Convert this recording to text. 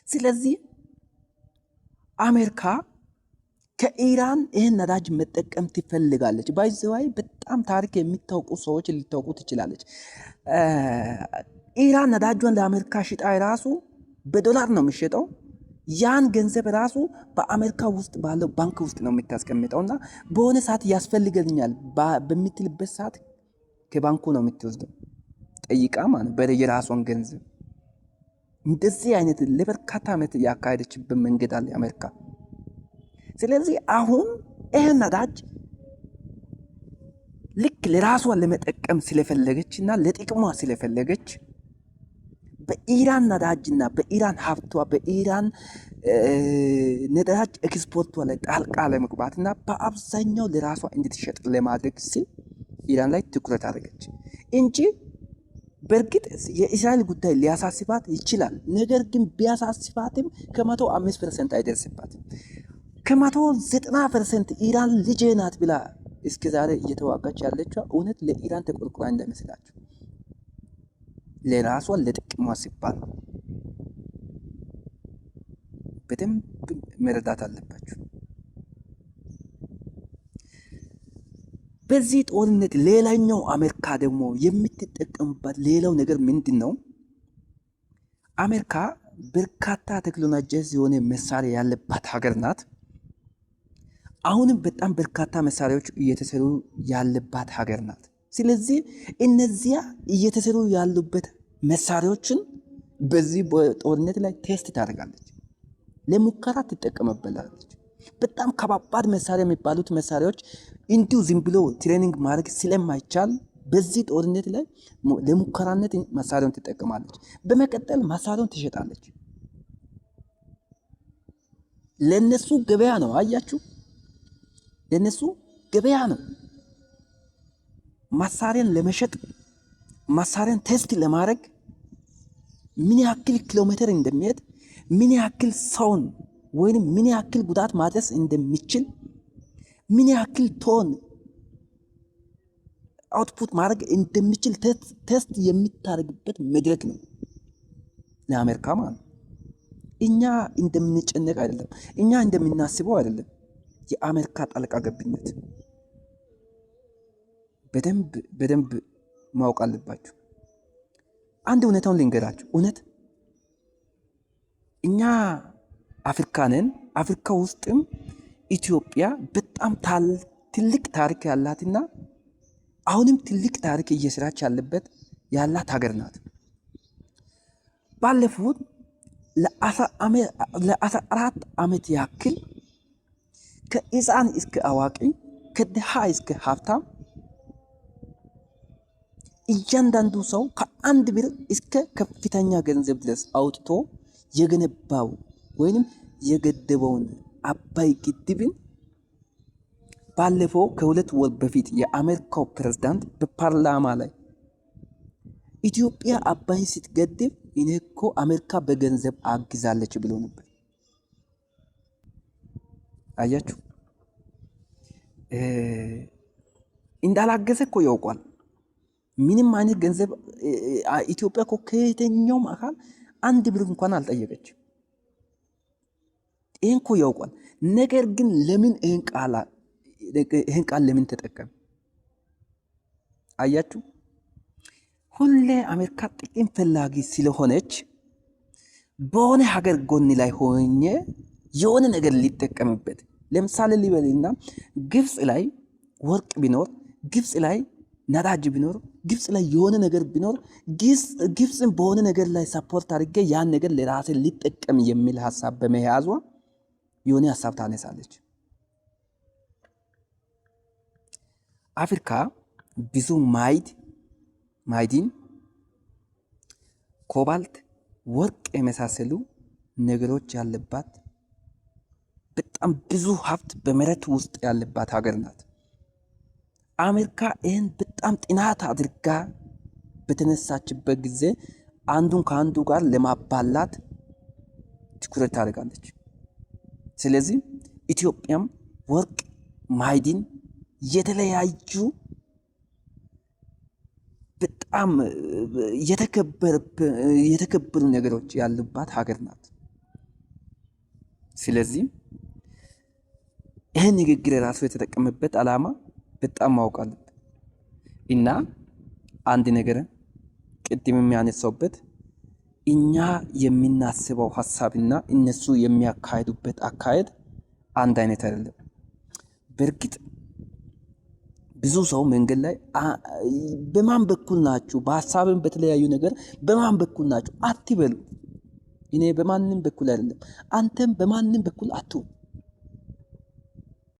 ስለዚህ አሜሪካ ከኢራን ይህን ነዳጅ መጠቀም ትፈልጋለች። ባይዘዋይ በጣም ታሪክ የሚታወቁ ሰዎች ሊታወቁ ትችላለች። ኢራን ነዳጇን ለአሜሪካ ሽጣ ራሱ በዶላር ነው የሚሸጠው። ያን ገንዘብ ራሱ በአሜሪካ ውስጥ ባለው ባንክ ውስጥ ነው የምታስቀምጠውና በሆነ ሰዓት ያስፈልገኛል በምትልበት ሰዓት ከባንኩ ነው የምትወስደው ጠይቃ ማለት የራሷን ገንዘብ። እንደዚህ አይነት ለበርካታ ዓመት ያካሄደችበት መንገድ አለ አሜሪካ። ስለዚህ አሁን ይህን ነዳጅ ልክ ለራሷ ለመጠቀም ስለፈለገችና ለጥቅሟ ስለፈለገች በኢራን ነዳጅና በኢራን ሀብቷ በኢራን ነዳጅ ኤክስፖርቷ ላይ ጣልቃ ለመግባትና በአብዛኛው ለራሷ እንድትሸጥ ለማድረግ ሲል ኢራን ላይ ትኩረት አደረገች እንጂ በእርግጥ የእስራኤል ጉዳይ ሊያሳስባት ይችላል። ነገር ግን ቢያሳስባትም ከ105% አይደርስባትም። ከ190% ኢራን ልጄ ናት ብላ እስከ ዛሬ እየተዋጋች ያለችው እውነት ለኢራን ተቆርቁራ እንዳይመስላችሁ ለራሷ ለጥቅሟ ሲባል በደንብ መረዳት አለባችሁ። በዚህ ጦርነት ሌላኛው አሜሪካ ደግሞ የምትጠቀምበት ሌላው ነገር ምንድን ነው? አሜሪካ በርካታ ቴክኖሎጂስ የሆነ መሳሪያ ያለባት ሀገር ናት። አሁንም በጣም በርካታ መሳሪያዎች እየተሰሩ ያለባት ሀገር ናት። ስለዚህ እነዚያ እየተሰሩ ያሉበት መሳሪያዎችን በዚህ ጦርነት ላይ ቴስት ታደርጋለች፣ ለሙከራ ትጠቀምበታለች። በጣም ከባባድ መሳሪያ የሚባሉት መሳሪያዎች እንዲሁ ዝም ብሎ ትሬኒንግ ማድረግ ስለማይቻል በዚህ ጦርነት ላይ ለሙከራነት መሳሪያውን ትጠቀማለች። በመቀጠል መሳሪያውን ትሸጣለች። ለነሱ ገበያ ነው። አያችሁ፣ ለነሱ ገበያ ነው። መሳሪያን ለመሸጥ መሳሪያን ቴስት ለማድረግ ምን ያክል ኪሎ ሜትር እንደሚሄድ ምን ያክል ሰውን ወይንም ምን ያክል ጉዳት ማድረስ እንደሚችል ምን ያክል ቶን አውትፑት ማድረግ እንደሚችል ቴስት የሚታረግበት መድረክ ነው ለአሜሪካ ማለት። እኛ እንደምንጨነቅ አይደለም፣ እኛ እንደምናስበው አይደለም። የአሜሪካ ጣልቃ ገብነት በደንብ ማወቅ አለባችሁ። አንድ እውነታውን ልንገራችሁ። እውነት እኛ አፍሪካ ነን። አፍሪካ ውስጥም ኢትዮጵያ በጣም ትልቅ ታሪክ ያላትና አሁንም ትልቅ ታሪክ እየሰራች ያላት ሀገር ናት። ባለፉት ለ14 ዓመት ያክል ከሕፃን እስከ አዋቂ ከድሃ እስከ ሀብታም እያንዳንዱ ሰው ከአንድ ብር እስከ ከፍተኛ ገንዘብ ድረስ አውጥቶ የገነባው ወይንም የገደበውን አባይ ግድብን ባለፈው ከ2 ወር በፊት የአሜሪካው ፕሬዝዳንት በፓርላማ ላይ ኢትዮጵያ አባይ ስትገድብ እኔ እኮ አሜሪካ በገንዘብ አግዛለች ብሎ ነበር። አያችሁ፣ እንዳላገዘ እኮ ያውቋል። ምንም አይነት ገንዘብ ኢትዮጵያ እኮ ከየትኛውም አካል አንድ ብር እንኳን አልጠየቀች። ይህን እኮ ያውቋል። ነገር ግን ለምን ይህን ቃል ለምን ተጠቀም? አያችሁ፣ ሁሌ አሜሪካ ጥቅም ፈላጊ ስለሆነች በሆነ ሀገር ጎን ላይ ሆኜ የሆነ ነገር ሊጠቀምበት። ለምሳሌ ሊበልና ግብፅ ላይ ወርቅ ቢኖር፣ ግብፅ ላይ ነዳጅ ቢኖር፣ ግብፅ ላይ የሆነ ነገር ቢኖር ግብፅን በሆነ ነገር ላይ ሰፖርት አድርጌ ያን ነገር ለራሴ ሊጠቀም የሚል ሀሳብ በመያዟ የሆነ ሀሳብ ታነሳለች። አፍሪካ ብዙ ማዕድን፣ ኮባልት፣ ወርቅ የመሳሰሉ ነገሮች ያለባት በጣም ብዙ ሀብት በመሬት ውስጥ ያለባት ሀገር ናት። አሜሪካ ይህን በጣም ጥናት አድርጋ በተነሳችበት ጊዜ አንዱን ከአንዱ ጋር ለማባላት ትኩረት ታደርጋለች። ስለዚህ ኢትዮጵያም ወርቅ፣ ማዕድን፣ የተለያዩ በጣም የተከበሩ ነገሮች ያሉባት ሀገር ናት። ስለዚህ ይህ ንግግር ራሱ የተጠቀመበት ዓላማ በጣም ማወቅ አለብን እና አንድ ነገር ቅድም የሚያነሳውበት እኛ የምናስበው ሀሳብና እነሱ የሚያካሂዱበት አካሄድ አንድ አይነት አይደለም። በእርግጥ ብዙ ሰው መንገድ ላይ በማን በኩል ናችሁ፣ በሀሳብም በተለያዩ ነገር በማን በኩል ናችሁ አትበሉ። እኔ በማንም በኩል አይደለም፣ አንተም በማንም በኩል አትሁን።